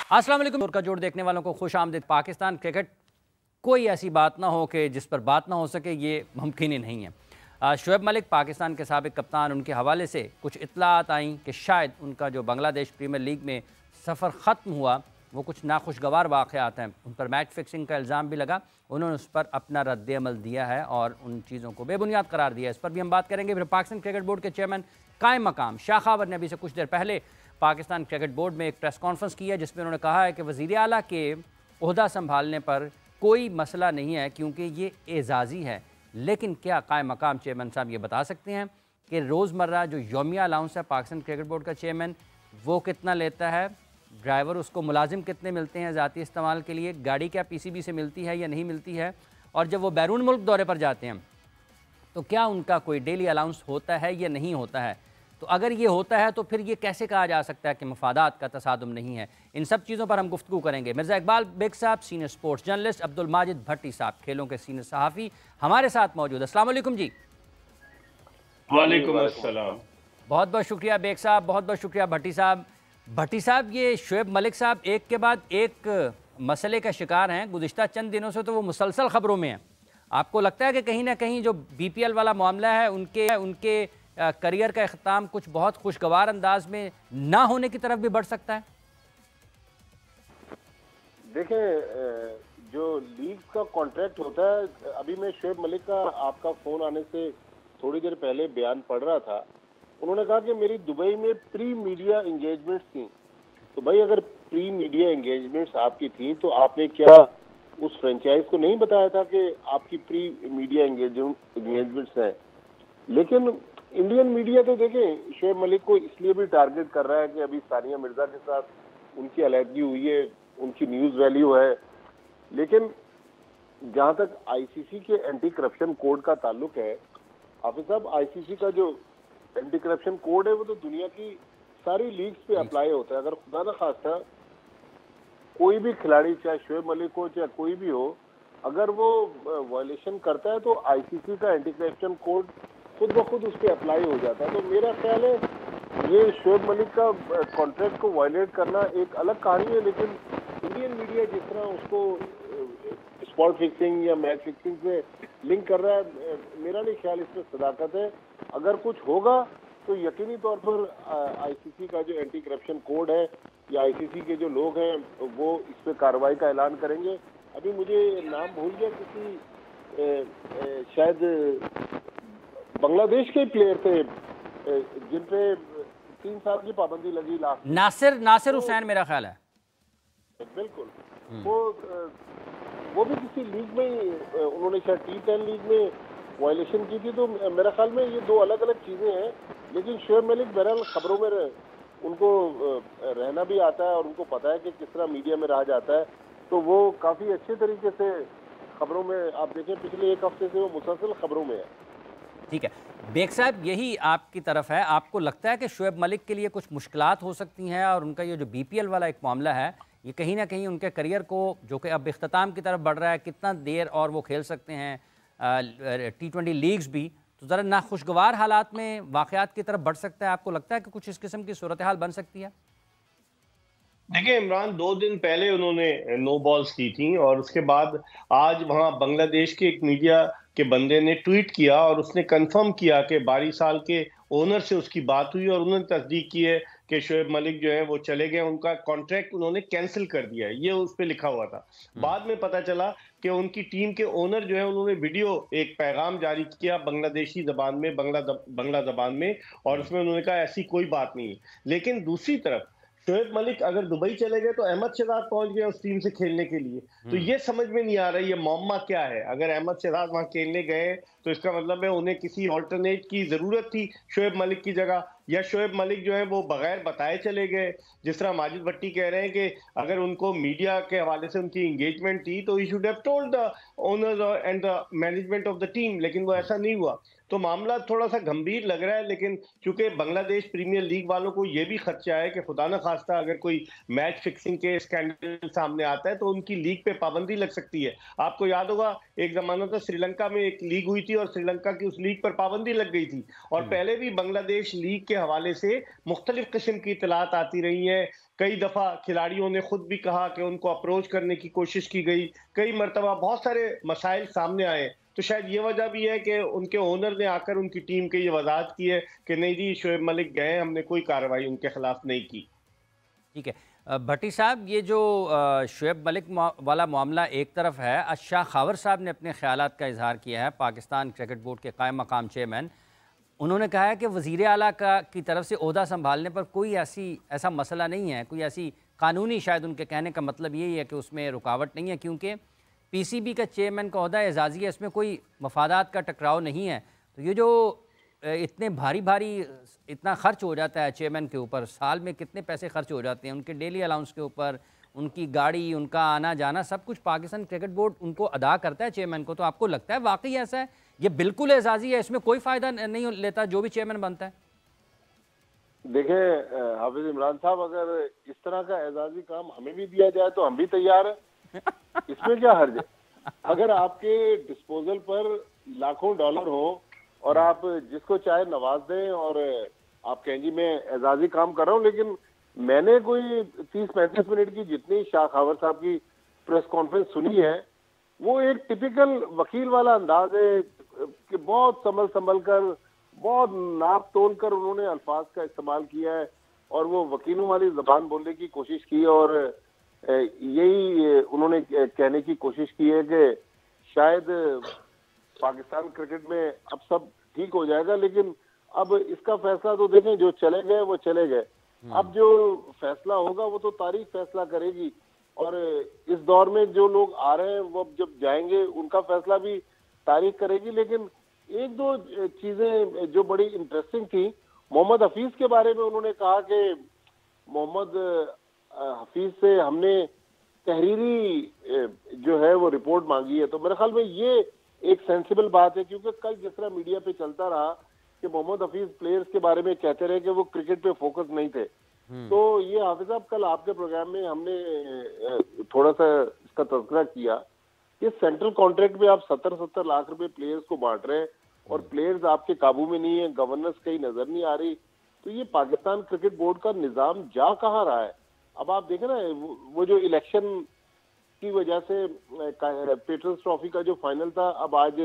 अस्सलाम वालेकुम का जोड़ देखने वालों को खुश आमदीद। पाकिस्तान क्रिकेट कोई ऐसी बात ना हो कि जिस पर बात ना हो सके, ये मुमकिन ही नहीं है। शोएब मलिक पाकिस्तान के साबिक कप्तान, उनके हवाले से कुछ इत्तलात आई कि शायद उनका जो बांग्लादेश प्रीमियर लीग में सफ़र ख़त्म हुआ वो कुछ नाखुशगवार वाक़यात हैं। उन पर मैच फिक्सिंग का इल्ज़ाम भी लगा। उन्होंने उस पर अपना रद्द-ए-अमल दिया है और उन चीज़ों को बेबुनियाद करार दिया है। इस पर भी हम बात करेंगे। फिर पाकिस्तान क्रिकेट बोर्ड के चेयरमैन कायम मकाम शाह खावर ने अभी से कुछ देर पहले पाकिस्तान क्रिकेट बोर्ड में एक प्रेस कॉन्फ्रेंस की है, जिसमें उन्होंने कहा है कि वज़ीर आला के ओहदा संभालने पर कोई मसला नहीं है क्योंकि ये एजाज़ी है। लेकिन क्या कायम मकाम चेयरमैन साहब ये बता सकते हैं कि रोज़मर्रा जो यौमिया अलाउंस है पाकिस्तान क्रिकेट बोर्ड का चेयरमैन वो कितना लेता है, ड्राइवर उसको मुलाजिम कितने मिलते हैं ज़ाती इस्तेमाल के लिए, गाड़ी क्या पीसीबी से मिलती है या नहीं मिलती है, और जब वो बैरून मुल्क दौरे पर जाते हैं तो क्या उनका कोई डेली अलाउंस होता है या नहीं होता है। तो अगर ये होता है तो फिर ये कैसे कहा जा सकता है कि मफादात का तसादुम नहीं है। इन सब चीज़ों पर हम गुफ्तगू करेंगे। मिर्ज़ा इकबाल बेग साहब senior sports journalist, Abdul Majid Bhatti साहब खेलों के सीनियर सहाफ़ी हमारे साथ मौजूद। अस्सलाम वालेकुम जी। वालेकुम अस्सलाम। बहुत बहुत शुक्रिया बेग साहब, बहुत बहुत शुक्रिया भट्टी साहब। भट्टी साहब, ये शोएब मलिक साहब एक के बाद एक मसले का शिकार हैं। गुज़िश्ता चंद दिनों से तो वो मुसलसल ख़बरों में हैं। आपको लगता है कि कहीं ना कहीं जो बीपीएल वाला मामला है उनके करियर का अख्ताम कुछ बहुत खुशगवार अंदाज में ना होने की तरफ भी बढ़ सकता है? देखें, जो लीग का कॉन्ट्रैक्ट होता है, अभी मैं शोएब मलिक का आपका फोन आने से थोड़ी देर पहले बयान पढ़ रहा था। उन्होंने कहा कि मेरी दुबई में प्री मीडिया एंगेजमेंट्स थी। तो भाई, अगर प्री मीडिया एंगेजमेंट्स आपकी थी तो आपने क्या उस फ्रेंचाइज को नहीं बताया था कि आपकी प्री मीडिया एंगेजमेंट्स हैं? लेकिन इंडियन मीडिया तो देखें, शोएब मलिक को इसलिए भी टारगेट कर रहा है कि अभी सानिया मिर्जा के साथ उनकी अलहदगी हुई है, उनकी न्यूज वैल्यू है। लेकिन जहां तक आईसीसी के एंटी करप्शन कोड का ताल्लुक है, हाफिज साहब, आईसीसी का जो एंटी करप्शन कोड है वो तो दुनिया की सारी लीग्स पे अप्लाई होता है। अगर खुदा ना खास्ता कोई भी खिलाड़ी, चाहे शोएब मलिक हो चाहे कोई भी हो, अगर वो वायलेशन करता है तो आईसीसी का एंटी करप्शन कोड खुद ब खुद उस पर अप्लाई हो जाता है। तो मेरा ख्याल है ये शोएब मलिक का कॉन्ट्रैक्ट को वायलेट करना एक अलग कहानी है। लेकिन इंडियन मीडिया जिस तरह उसको स्पॉट फिक्सिंग या मैच फिक्सिंग से लिंक कर रहा है, मेरा नहीं ख्याल इसमें सदाकत है। अगर कुछ होगा तो यकीनी तौर पर आईसीसी का जो एंटी करप्शन कोड है या आईसीसी के जो लोग हैं वो इस पर कार्रवाई का ऐलान करेंगे। अभी मुझे नाम भूल गया, किसी शायद बांग्लादेश के प्लेयर थे जिन पे 3 साल की पाबंदी लगी लास्ट। नासिर हुसैन मेरा ख्याल है। बिल्कुल, वो भी किसी लीग में ही उन्होंने शायद T10 लीग में वायलेशन की थी। तो मेरा ख्याल में ये दो अलग अलग चीजें हैं। लेकिन शोएब मलिक बहरहाल खबरों में उनको रहना भी आता है और उनको पता है कि किस तरह मीडिया में रहा जाता है। तो वो काफी अच्छे तरीके से खबरों में, आप देखें पिछले एक हफ्ते से वो मुसलसल खबरों में है। ठीक है बेग साहब, यही आपकी तरफ है। आपको लगता है कि शोएब मलिक के लिए कुछ मुश्किलात हो सकती हैं और उनका ये जो बीपीएल वाला एक मामला है ये कहीं ना कहीं उनके करियर को, जो कि अब इख्तिताम की तरफ बढ़ रहा है, कितना देर और वो खेल सकते हैं T20 लीग्स भी, तो ज़रा नाखुशगवार हालात में वाक़यात की तरफ बढ़ सकता है? आपको लगता है कि कुछ इस किस्म की सूरत हाल बन सकती है? देखिए इमरान, 2 दिन पहले उन्होंने नो बॉल्स की थी और उसके बाद आज वहां बांग्लादेश के एक मीडिया के बंदे ने ट्वीट किया और उसने कंफर्म किया कि 12 साल के ओनर से उसकी बात हुई और उन्होंने तस्दीक की है कि शोएब मलिक जो है वो चले गए, उनका कॉन्ट्रैक्ट उन्होंने कैंसिल कर दिया है। ये उस पर लिखा हुआ था। बाद में पता चला कि उनकी टीम के ओनर जो है उन्होंने वीडियो, एक पैगाम जारी किया बांग्लादेशी जबान में, बंगला जबान में, और उसमें उन्होंने कहा ऐसी कोई बात नहीं है। लेकिन दूसरी तरफ शोएब मलिक अगर दुबई चले गए तो अहमद शहजाद पहुंच गए उस टीम से खेलने के लिए। तो ये समझ में नहीं आ रहा है ये मौमा क्या है। अगर अहमद शहजाद वहां खेलने गए तो इसका मतलब है उन्हें किसी ऑल्टरनेट की जरूरत थी शोएब मलिक की जगह, या शोएब मलिक जो है वो बगैर बताए चले गए। जिस तरह माजिद भट्टी कह रहे हैं कि अगर उनको मीडिया के हवाले से उनकी एंगेजमेंट थी तो he should have told the owners and the management of the team, लेकिन वो ऐसा नहीं हुआ। तो मामला थोड़ा सा गंभीर लग रहा है। लेकिन चूंकि बांग्लादेश प्रीमियर लीग वालों को यह भी खदशा है कि खुदा न खास्ता अगर कोई मैच फिक्सिंग के स्कैंडल सामने आता है तो उनकी लीग पे पाबंदी लग सकती है। आपको याद होगा एक जमाना था श्रीलंका में एक लीग हुई थी और श्रीलंका की उस लीग पर पाबंदी लग गई थी। और पहले भी बांग्लादेश लीग के हवाले से मुख्तलिफ किस्म की इतलात आती रही हैं। कई दफा खिलाड़ियों ने खुद भी कहा कि उनको अप्रोच करने की कोशिश की गई, कई मरतबा बहुत सारे मसाइल सामने आए। तो शायद ये वजह भी है कि उनके ओनर ने आकर उनकी टीम के ये वजाहत की है कि नहीं जी शोएब मलिक गए, हमने कोई कार्रवाई उनके खिलाफ नहीं की। ठीक है। भट्टी साहब, ये जो शोएब मलिक वाला मामला एक तरफ है, शाह खावर साहब ने अपने ख्यालात का इजहार किया है, पाकिस्तान क्रिकेट बोर्ड के कायम मकाम चेयरमैन। उन्होंने कहा है कि वज़ीर आला की तरफ से ओहदा संभालने पर कोई ऐसा मसला नहीं है, कोई ऐसी कानूनी, शायद उनके कहने का मतलब यही है कि उसमें रुकावट नहीं है, क्योंकि पीसीबी का चेयरमैन का ओहदा एजाज़ी है, इसमें कोई मफादात का टकराव नहीं है। तो ये जो इतने भारी इतना खर्च हो जाता है चेयरमैन के ऊपर, साल में कितने पैसे खर्च हो जाते हैं उनके डेली अलाउंस के ऊपर, उनकी गाड़ी, उनका आना जाना, सब कुछ पाकिस्तान क्रिकेट बोर्ड उनको अदा करता है चेयरमैन को। तो आपको लगता है वाकई ऐसा है, ये बिल्कुल एजाज़ी है, इसमें कोई फ़ायदा नहीं लेता जो भी चेयरमैन बनता है? देखें हाफिज इमरान साहब, अगर इस तरह का एजाजी काम हमें भी दिया जाए तो हम भी तैयार हैं। इसमें क्या हर्ज है? अगर आपके डिस्पोजल पर लाखों डॉलर हो और आप जिसको चाहे नवाज दें और आप कहें जी मैं एजाजी काम कर रहा हूँ, लेकिन मैंने कोई 30-35 मिनट की जितनी शाह खावर साहब की प्रेस कॉन्फ्रेंस सुनी है, वो एक टिपिकल वकील वाला अंदाज है कि बहुत संभल कर, बहुत नाप तोल कर उन्होंने अल्फाज का इस्तेमाल किया है और वो वकीलों वाली जबान बोलने की कोशिश की और यही उन्होंने कहने की कोशिश की है कि शायद पाकिस्तान क्रिकेट में अब सब ठीक हो जाएगा, लेकिन अब इसका फैसला तो देखें, जो चले गए वो चले गए। अब जो फैसला होगा वो तो तारीख फैसला करेगी और इस दौर में जो लोग आ रहे हैं वो जब जाएंगे उनका फैसला भी तारीख करेगी। लेकिन एक दो चीजें जो बड़ी इंटरेस्टिंग थी, मोहम्मद हफीज के बारे में उन्होंने कहा कि मोहम्मद हफीज से हमने तहरीरी जो है वो रिपोर्ट मांगी है। तो मेरे ख्याल में ये एक सेंसिबल बात है, क्योंकि कल जिस तरह मीडिया पे चलता रहा कि मोहम्मद हफीज प्लेयर्स के बारे में कहते रहे कि वो क्रिकेट पे फोकस नहीं थे, तो ये हाफिज साहब कल आपके प्रोग्राम में हमने थोड़ा सा इसका तज़किरा किया कि सेंट्रल कॉन्ट्रैक्ट में आप 70-70 लाख रुपए प्लेयर्स को बांट रहे हैं और प्लेयर्स आपके काबू में नहीं है, गवर्नेंस कहीं नजर नहीं आ रही। तो ये पाकिस्तान क्रिकेट बोर्ड का निजाम जा कहाँ रहा है? अब आप देखें ना, वो जो इलेक्शन की वजह से पेट्रल्स ट्रॉफी का जो फाइनल था, अब आज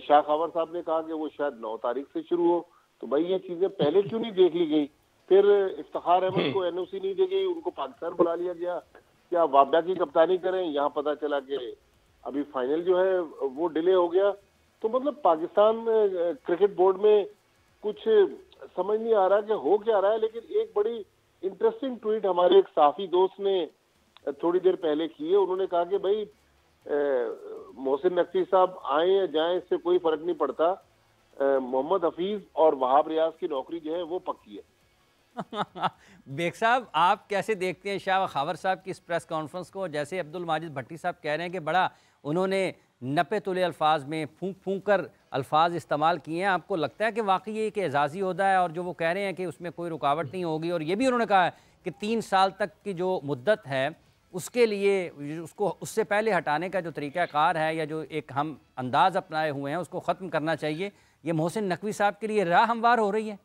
शाह खावर साहब ने कहा कि वो शायद 9 तारीख से शुरू हो। तो भाई ये चीजें पहले क्यों नहीं देख ली गई? फिर इफ्तिखार अहमद को एनओसी नहीं दी गई, उनको पाकिस्तान बुला लिया गया कि आप वाबा की कप्तानी करें। यहाँ पता चला कि अभी फाइनल जो है वो डिले हो गया। तो मतलब पाकिस्तान क्रिकेट बोर्ड में कुछ समझ नहीं आ रहा कि हो क्या रहा है। लेकिन एक बड़ी इंटरेस्टिंग ट्वीट हमारे एक साफी दोस्त ने थोड़ी देर पहले की है। उन्होंने कहा कि भाई मोहसिन नकवी साहब आए या जाएं इससे कोई फर्क नहीं पड़ता, मोहम्मद हफीज और वहाब रियाज की नौकरी जो है वो पक्की है। बेग साहब, आप कैसे देखते हैं शाह खावर साहब की इस प्रेस कॉन्फ्रेंस को? जैसे अब्दुल माजिद भट्टी साहब कह रहे हैं कि बड़ा उन्होंने नपे तुले अल्फाज में फूंक कर अल्फाज इस्तेमाल किए हैं, आपको लगता है कि वाकई ये एक एजाज़ी होता है और जो वो कह रहे हैं कि उसमें कोई रुकावट नहीं होगी? और ये भी उन्होंने कहा है कि 3 साल तक की जो मुद्दत है उसके लिए उसको उससे पहले हटाने का जो तरीक़ाकार है या जो एक हम अंदाज़ अपनाए हुए हैं उसको ख़त्म करना चाहिए। ये मोहसिन नकवी साहब के लिए राह हमवार हो रही है?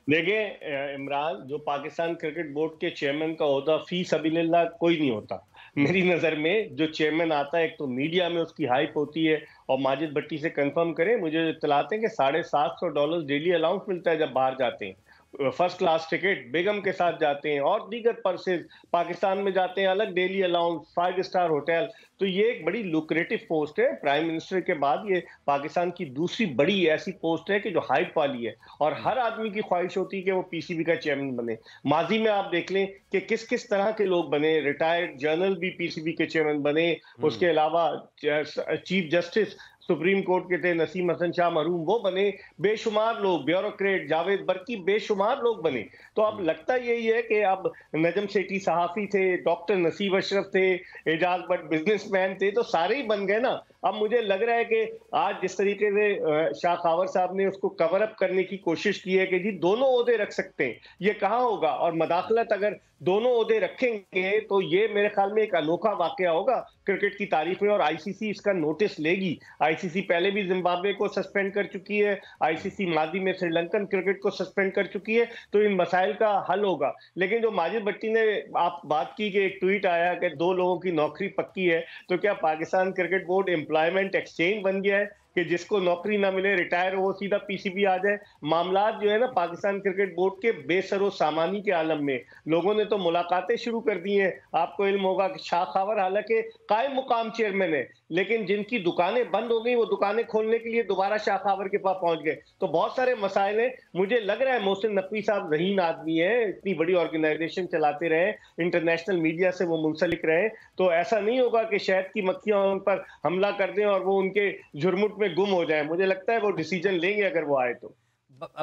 देखिए इमरान, जो पाकिस्तान क्रिकेट बोर्ड के चेयरमैन का ओहदा फी सबीलिल्लाह कोई नहीं होता। मेरी नज़र में जो चेयरमैन आता है, एक तो मीडिया में उसकी हाइप होती है और माजिद भट्टी से कंफर्म करें, मुझे इत्तलाते हैं कि $750 डेली अलाउंस मिलता है जब बाहर जाते हैं, फर्स्ट क्लास टिकट बेगम के साथ जाते हैं और दीगर पर्सेज पाकिस्तान में जाते हैं, अलग डेली अलाउंस, 5 स्टार होटल। तो ये एक बड़ी लुक्रेटिव पोस्ट है। प्राइम मिनिस्टर के बाद ये पाकिस्तान की दूसरी बड़ी ऐसी पोस्ट है कि जो हाइप वाली है और हर आदमी की ख्वाहिश होती है कि वो पीसीबी का चेयरमैन बने। माजी में आप देख लें कि किस किस तरह के लोग बने, रिटायर्ड जनरल भी पीसीबी के चेयरमैन बने, उसके अलावा चीफ जस्टिस सुप्रीम कोर्ट के थे नसीम हसन शाह मरहूम, वो बने, बेशुमार लोग, ब्यूरोक्रेट जावेद बर्की, बेशुमार लोग बने। तो अब लगता यही है कि अब नजम सेठी सहाफी थे, डॉक्टर नसीब अशरफ थे, एजाज भट्ट बिजनेसमैन थे, तो सारे ही बन गए ना। अब मुझे लग रहा है कि आज जिस तरीके से शाह खावर साहब ने उसको कवर अप करने की कोशिश की है कि जी दोनों ओहदे रख सकते हैं, ये कहाँ होगा, और मदाखलत अगर दोनों ओहदे रखेंगे तो ये मेरे ख्याल में एक अनोखा वाकया होगा क्रिकेट की तारीख में, और आईसीसी इसका नोटिस लेगी। आईसीसी पहले भी जिम्बाब्वे को सस्पेंड कर चुकी है, आईसीसी माजी में श्रीलंकन क्रिकेट को सस्पेंड कर चुकी है, तो इन मसाइल का हल होगा। लेकिन जो माजिद भट्टी ने आप बात की कि एक ट्वीट आया कि 2 लोगों की नौकरी पक्की है, तो क्या Pakistan cricket board employment exchange बन गया है कि जिसको नौकरी ना मिले, रिटायर हो, सीधा पीसीबी आ जाए? मामलात जो है ना पाकिस्तान क्रिकेट बोर्ड के बेसरो सामानी के आलम में, लोगों ने तो मुलाकातें शुरू कर दी हैं। आपको इल्म होगा कि शाह खावर हालांकि कायम मुकाम चेयरमैन है, लेकिन जिनकी दुकानें बंद हो गई वो दुकानें खोलने के लिए दोबारा शाह खावर के पास पहुंच गए। तो बहुत सारे मसाइल हैं। मुझे लग रहा है मोहसिन नकवी साहब ज़हीन आदमी है, इतनी बड़ी ऑर्गेनाइजेशन चलाते रहे, इंटरनेशनल मीडिया से वो मुंसलिक रहे, तो ऐसा नहीं होगा कि शहद की मक्खियां उन पर हमला कर दें और वो उनके झुरमुट में गुम हो जाए। मुझे लगता है वो डिसीजन लेंगे अगर वो आए तो।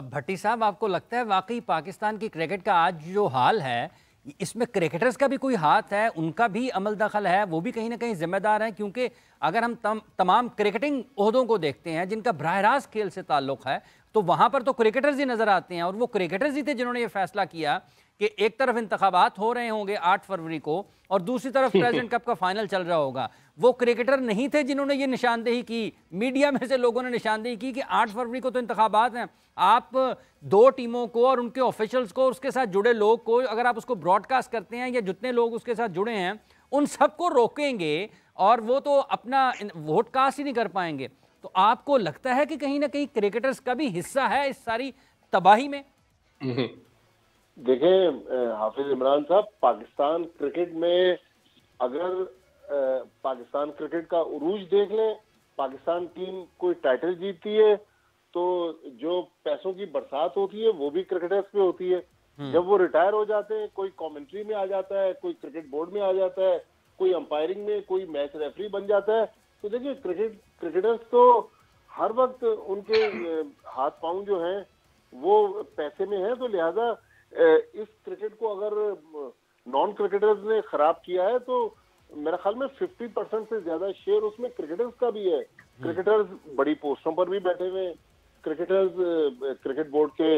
भट्टी साहब, आपको लगता है वाकई पाकिस्तान की क्रिकेट का आज जो हाल है इसमें क्रिकेटर्स का भी कोई हाथ है, उनका भी अमल दखल है, वो भी कहीं ना कहीं जिम्मेदार हैं? क्योंकि अगर हम तमाम क्रिकेटिंग ओहदों को देखते हैं जिनका बराह रास्त खेल से ताल्लुक है, तो वहां पर तो क्रिकेटर्स ही नजर आते हैं, और वो क्रिकेटर्स ही थे जिन्होंने ये फैसला किया कि एक तरफ इंतखाबात हो रहे होंगे 8 फरवरी को और दूसरी तरफ प्रेसिडेंट कप का फाइनल चल रहा होगा। वो क्रिकेटर नहीं थे जिन्होंने ये निशानदेही की, मीडिया में से लोगों ने निशानदेही की कि 8 फरवरी को तो इंतखाबात हैं, आप 2 टीमों को और उनके ऑफिशियल्स को, उसके साथ जुड़े लोग को अगर आप उसको ब्रॉडकास्ट करते हैं या जितने लोग उसके साथ जुड़े हैं उन सबको रोकेंगे और वो तो अपना वोट कास्ट ही नहीं कर पाएंगे। तो आपको लगता है कि कहीं ना कहीं क्रिकेटर्स का भी हिस्सा है इस सारी तबाही में? देखें हाफिज इमरान साहब, पाकिस्तान क्रिकेट में अगर पाकिस्तान क्रिकेट का उरूज देख लें, पाकिस्तान टीम कोई टाइटल जीतती है तो जो पैसों की बरसात होती है वो भी क्रिकेटर्स पे होती है। जब वो रिटायर हो जाते हैं, कोई कमेंट्री में आ जाता है, कोई क्रिकेट बोर्ड में आ जाता है, कोई अंपायरिंग में, कोई मैच रेफरी बन जाता है, तो देखिए क्रिकेटर्स तो हर वक्त उनके हाथ पांव जो हैं वो पैसे में है, तो लिहाजा इस क्रिकेट को अगर नॉन क्रिकेटर्स ने खराब किया है तो मेरा ख्याल में 50% से ज्यादा शेयर उसमें क्रिकेटर्स का भी है। क्रिकेटर्स बड़ी पोस्टों पर भी बैठे हुए, क्रिकेटर्स क्रिकेट बोर्ड के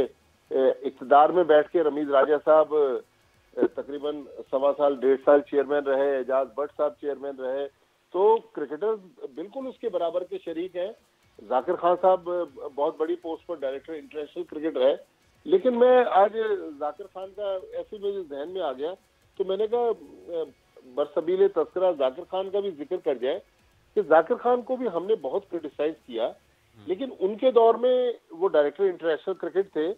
इक़्तिदार में बैठ के रमीज राजा साहब तकरीबन 1.25 साल 1.5 साल चेयरमैन रहे, एजाज भट्ट साहब चेयरमैन रहे, तो क्रिकेटर्स बिल्कुल उसके बराबर के शरीक हैं। जाकिर खान साहब बहुत बड़ी पोस्ट पर डायरेक्टर इंटरनेशनल क्रिकेट रहे, लेकिन मैं आज जाकिर खान का ऐसे मेरे जहन में आ गया तो मैंने कहा बरसबीले तस्करा जाकिर खान का भी जिक्र कर जाए कि जाकिर खान को भी हमने बहुत क्रिटिसाइज किया, लेकिन उनके दौर में वो डायरेक्टर इंटरनेशनल क्रिकेट थे,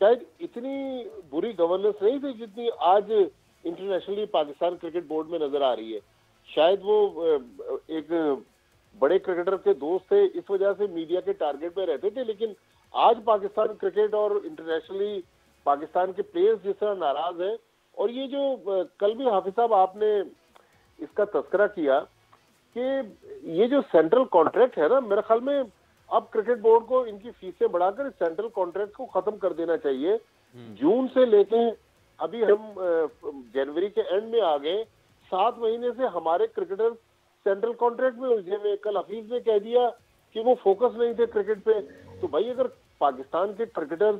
शायद इतनी बुरी गवर्नेंस नहीं थी जितनी आज इंटरनेशनली पाकिस्तान क्रिकेट बोर्ड में नजर आ रही है। शायद वो एक बड़े क्रिकेटर के दोस्त थे, इस वजह से मीडिया के टारगेट में रहते थे, लेकिन आज पाकिस्तान क्रिकेट और इंटरनेशनली पाकिस्तान के प्लेयर्स जिस तरह नाराज हैं, और ये जो कल भी हाफिज साहब आपने इसका तस्करा किया कि ये जो सेंट्रल कॉन्ट्रैक्ट है ना, मेरे ख्याल में अब क्रिकेट बोर्ड को इनकी फीसें बढ़ाकर सेंट्रल कॉन्ट्रैक्ट को खत्म कर देना चाहिए। जून से लेके अभी हम जनवरी के एंड में आ गए, 7 महीने से हमारे क्रिकेटर सेंट्रल कॉन्ट्रैक्ट में उलझे हुए। कल हफीज ने कह दिया कि वो फोकस नहीं थे क्रिकेट पे, तो भाई अगर पाकिस्तान के क्रिकेटर्स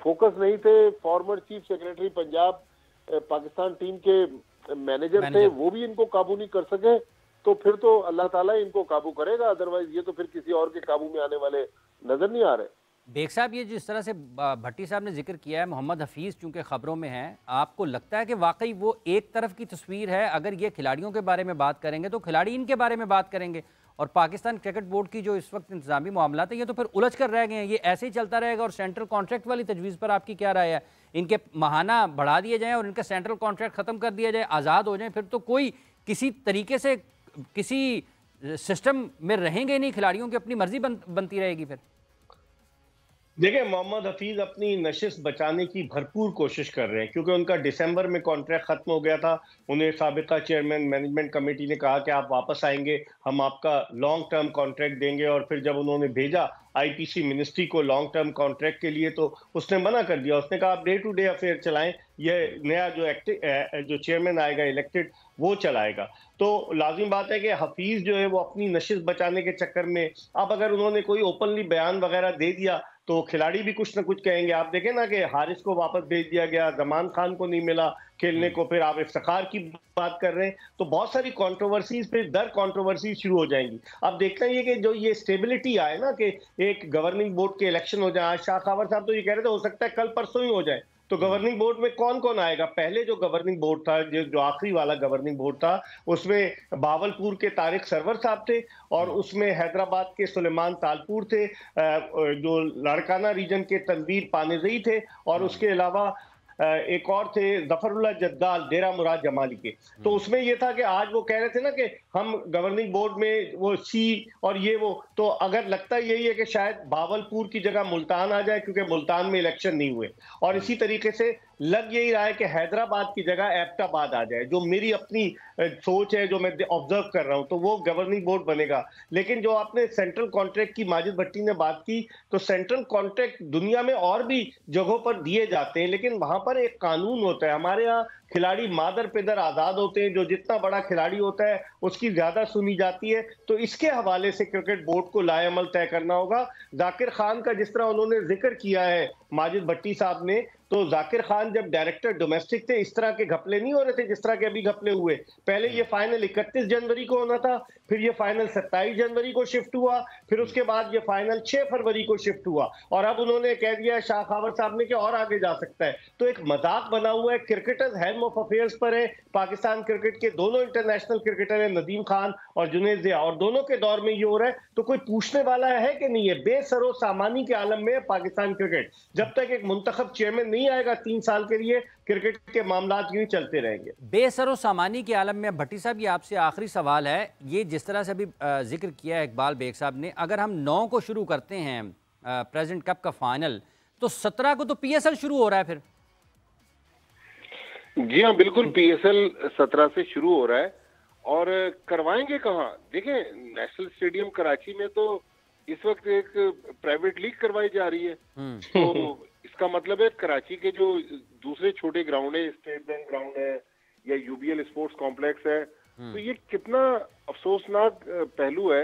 फोकस नहीं थे, former chief secretary Punjab Pakistan team के मैनेजर थे, वो भी इनको काबू नहीं कर सके, तो फिर तो अल्लाह ताला इनको काबू करेगा, अदरवाइज ये तो फिर किसी और के काबू में आने वाले नजर नहीं आ रहे। बेग साहब, ये जिस तरह से भट्टी साहब ने जिक्र किया है, मोहम्मद हफीज़ चूंकि खबरों में है, आपको लगता है कि वाकई वो एक तरफ की तस्वीर है? अगर ये खिलाड़ियों के बारे में बात करेंगे तो खिलाड़ी इनके बारे में बात करेंगे, और पाकिस्तान क्रिकेट बोर्ड की जो इस वक्त इंतजामी मामला है ये तो फिर उलझ कर रह गए हैं, ये ऐसे ही चलता रहेगा। और सेंट्रल कॉन्ट्रैक्ट वाली तजवीज़ पर आपकी क्या राय है? इनके महाना बढ़ा दिए जाएँ और इनका सेंट्रल कॉन्ट्रैक्ट ख़त्म कर दिया जाए, आज़ाद हो जाए, फिर तो कोई किसी तरीके से किसी सिस्टम में रहेंगे नहीं, खिलाड़ियों की अपनी मर्जी बनती रहेगी फिर। देखिए, मोहम्मद हफीज अपनी नशिस्त बचाने की भरपूर कोशिश कर रहे हैं, क्योंकि उनका दिसंबर में कॉन्ट्रैक्ट खत्म हो गया था। उन्हें साबिका चेयरमैन मैनेजमेंट कमेटी ने कहा कि आप वापस आएंगे, हम आपका लॉन्ग टर्म कॉन्ट्रैक्ट देंगे। और फिर जब उन्होंने भेजा आईपीसी मिनिस्ट्री को लॉन्ग टर्म कॉन्ट्रैक्ट के लिए, तो उसने मना कर दिया। उसने कहा आप डे टू डे अफेयर चलाएं, ये नया जो चेयरमैन आएगा इलेक्टेड, वो चलाएगा। तो लाजिम बात है कि हफीज जो है वो अपनी नशिस्त बचाने के चक्कर में, अब अगर उन्होंने कोई ओपनली बयान वगैरह दे दिया तो खिलाड़ी भी कुछ ना कुछ कहेंगे। आप देखें ना कि हारिस को वापस भेज दिया गया, जमान खान को नहीं मिला खेलने को, फिर आप इफ्तिखार की बात कर रहे हैं, तो बहुत सारी कंट्रोवर्सीज फिर दर कंट्रोवर्सी शुरू हो जाएंगी। अब देखना ये कि जो ये स्टेबिलिटी आए ना, कि एक गवर्निंग बोर्ड के इलेक्शन हो जाए। आज शाह खावर साहब तो ये कह रहे थे हो सकता है कल परसों ही हो जाए। तो गवर्निंग बोर्ड में कौन कौन आएगा? पहले जो गवर्निंग बोर्ड था, जो आखिरी वाला गवर्निंग बोर्ड था, उसमें बावलपुर के तारिक सरवर साहब थे, और उसमें हैदराबाद के सुलेमान तालपुर थे, जो लाड़काना रीजन के तनवीर पानेजई थे, और उसके अलावा एक और थे जफरुल्लाह जद्दाल डेरा मुराद जमाली के। तो उसमें ये था कि आज वो कह रहे थे ना कि हम गवर्निंग बोर्ड में वो सी और ये वो, तो अगर लगता यही है कि शायद भावलपुर की जगह मुल्तान आ जाए, क्योंकि मुल्तान में इलेक्शन नहीं हुए। और इसी तरीके से लग यही रहा है कि हैदराबाद की जगह एबटाबाद आ जाए, जो मेरी अपनी सोच है, जो मैं ऑब्जर्व कर रहा हूं, तो वो गवर्निंग बोर्ड बनेगा। लेकिन जो आपने सेंट्रल कॉन्ट्रैक्ट की माजिद भट्टी ने बात की, तो सेंट्रल कॉन्ट्रैक्ट दुनिया में और भी जगहों पर दिए जाते हैं, लेकिन वहां पर एक कानून होता है। हमारे यहाँ खिलाड़ी मादर पिदर आजाद होते हैं, जो जितना बड़ा खिलाड़ी होता है उसकी ज्यादा सुनी जाती है। तो इसके हवाले से क्रिकेट बोर्ड को लाएअमल तय करना होगा। जाकिर खान का जिस तरह उन्होंने जिक्र किया है माजिद भट्टी साहब ने, तो जाकिर खान जब डायरेक्टर डोमेस्टिक थे, इस तरह के घपले नहीं हो रहे थे जिस तरह के अभी घपले हुए। पहले ये फाइनल 31 जनवरी को होना था, फिर ये फाइनल 27 जनवरी को शिफ्ट हुआ, फिर उसके बाद ये फाइनल 6 फरवरी को शिफ्ट हुआ, और अब उन्होंने कह दिया शाह खावर साहब ने कि और आगे जा सकता है। तो एक मजाक बना हुआ है, क्रिकेटर्स हेल्म ऑफ अफेयर्स पर है। पाकिस्तान क्रिकेट के दोनों इंटरनेशनल क्रिकेटर है, नदीम खान और जुनैद जिया, और दोनों के दौर में ये हो रहा है। तो कोई पूछने वाला है कि नहीं है? बेसरो सामानी के आलम में पाकिस्तान क्रिकेट। जब तक एक मुंतखब चेयरमैन नहीं आएगा 3 साल के लिए, क्रिकेट के मामला यूं ही चलते रहेंगे। बेसरो सामानी के आलम में। भट्टी साहब, ये आपसे आखिरी सवाल है, ये जिस तरह से अभी जिक्र किया है इकबाल बेग साहब ने, अगर हम 9 को शुरू करते हैं प्रेसिडेंट कप का फाइनल, तो 17 को तो पीएसएल शुरू हो रहा है फिर। जी हाँ, बिल्कुल, पीएसएल 17 से शुरू हो रहा है। और करवाएंगे कहाँ? देखें, नेशनल स्टेडियम कराची में तो इस वक्त एक प्राइवेट लीग करवाई जा रही है। तो इसका मतलब है कराची के जो दूसरे छोटे ग्राउंड है, स्टेट बैंक ग्राउंड है या यूबीएल स्पोर्ट्स कॉम्प्लेक्स है, तो ये कितना अफसोसनाक पहलू है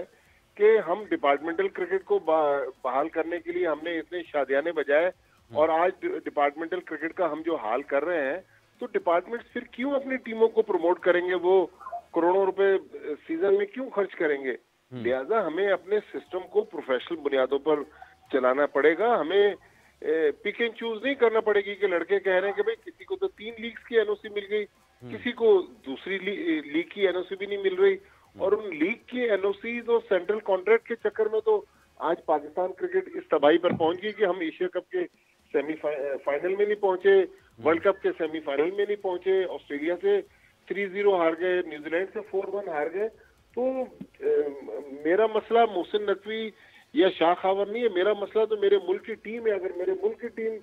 कि हम डिपार्टमेंटल क्रिकेट को बहाल करने के लिए हमने इतने शादियाने बजाए, और आज डिपार्टमेंटल क्रिकेट का हम जो हाल कर रहे हैं, तो डिपार्टमेंट्स फिर क्यों अपनी टीमों को प्रमोट करेंगे? वो करोड़ों रुपए सीजन में क्यों खर्च करेंगे? लिहाजा हमें अपने सिस्टम को प्रोफेशनल बुनियादों पर चलाना पड़ेगा। हमें पिक एंड चूज नहीं करना पड़ेगी कि लड़के कह रहे हैं कि भाई किसी को तो 3 लीग्स की एनओसी मिल गई, किसी को दूसरी लीग की एनओसी भी नहीं मिल रही, और उन लीग की एनओसी तो सेंट्रल कॉन्ट्रैक्ट के चक्कर में तो आज पाकिस्तान क्रिकेट इस तबाही पर पहुंच गई कि हम एशिया कप के सेमीफाइनल में नहीं पहुंचे, वर्ल्ड कप के सेमीफाइनल में नहीं पहुंचे, ऑस्ट्रेलिया से 3-0 हार गए, न्यूजीलैंड से 4-1 हार गए। तो मेरा मसला मोहसिन नकवी या शाह खावर नहीं है, मेरा मसला तो मेरे मुल्क की टीम है। अगर मेरे मुल्क की टीम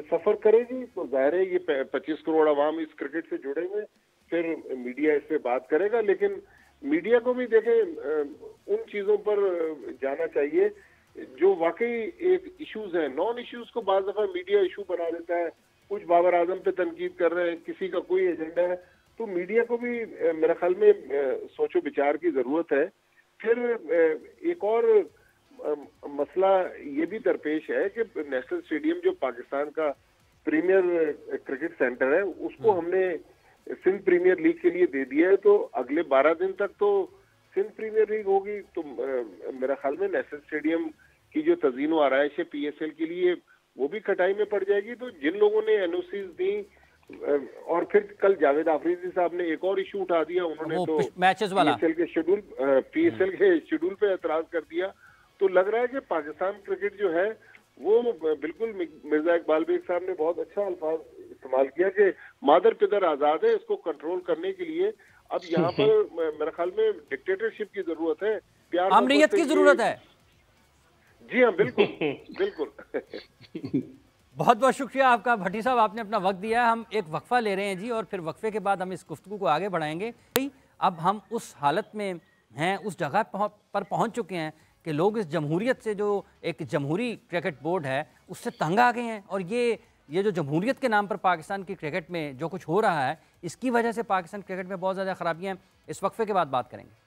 सफर करेगी तो जाहिर है ये 25 करोड़ अवाम इस क्रिकेट से जुड़े हुए, फिर मीडिया इस पे बात करेगा। लेकिन मीडिया को भी देखें, उन चीजों पर जाना चाहिए जो वाकई एक इश्यूज हैं। नॉन इश्यूज को बाज़ दफा मीडिया इशू बना देता है। कुछ बाबर आजम पे तनकीद कर रहे हैं, किसी का कोई एजेंडा है, तो मीडिया को भी मेरे ख्याल में सोचो विचार की जरूरत है। फिर एक और मसला ये भी दरपेश है कि नेशनल स्टेडियम जो पाकिस्तान का प्रीमियर क्रिकेट सेंटर है, उसको हमने सिंध प्रीमियर लीग के लिए दे दिया है। तो अगले 12 दिन तक तो सिंध प्रीमियर लीग होगी। तो मेरा ख्याल में नेशनल स्टेडियम की जो तज़ीन आराइश है पीएसएल के लिए, वो भी खटाई में पड़ जाएगी। तो जिन लोगों ने एनओसीज दी, और फिर कल जावेद आफरीदी साहब ने एक और इशू उठा दिया, उन्होंने तो मैचेस वाला पीएसएल के शेड्यूल पे एतराज कर दिया। तो लग रहा है कि पाकिस्तान क्रिकेट जो है वो बिल्कुल, मिर्जा इकबाल बेग साहब ने बहुत अच्छा अल्फाज इस्तेमाल किया कि मादर पिदर आजाद है, इसको कंट्रोल करने के लिए अब यहाँ पर मेरे ख्याल में डिक्टेटरशिप की जरूरत है, प्यार अमरीयत की जरूरत है। जी हाँ, बिल्कुल बिल्कुल। बहुत बहुत शुक्रिया आपका भट्टी साहब, आपने अपना वक्त दिया है। हम एक वक्फा ले रहे हैं जी, और फिर वक्फे के बाद हम इस गुफ्तगू को आगे बढ़ाएंगे। अब हम उस हालत में हैं, उस जगह पर पहुंच चुके हैं कि लोग इस जमहूरियत से, जो एक जमहूरी क्रिकेट बोर्ड है, उससे तंग आ गए हैं। और ये जो जमहूरियत के नाम पर पाकिस्तान की क्रिकेट में जो कुछ हो रहा है, इसकी वजह से पाकिस्तान क्रिकेट में बहुत ज़्यादा खराबियाँ हैं। इस वक्फे के बाद बात करेंगे।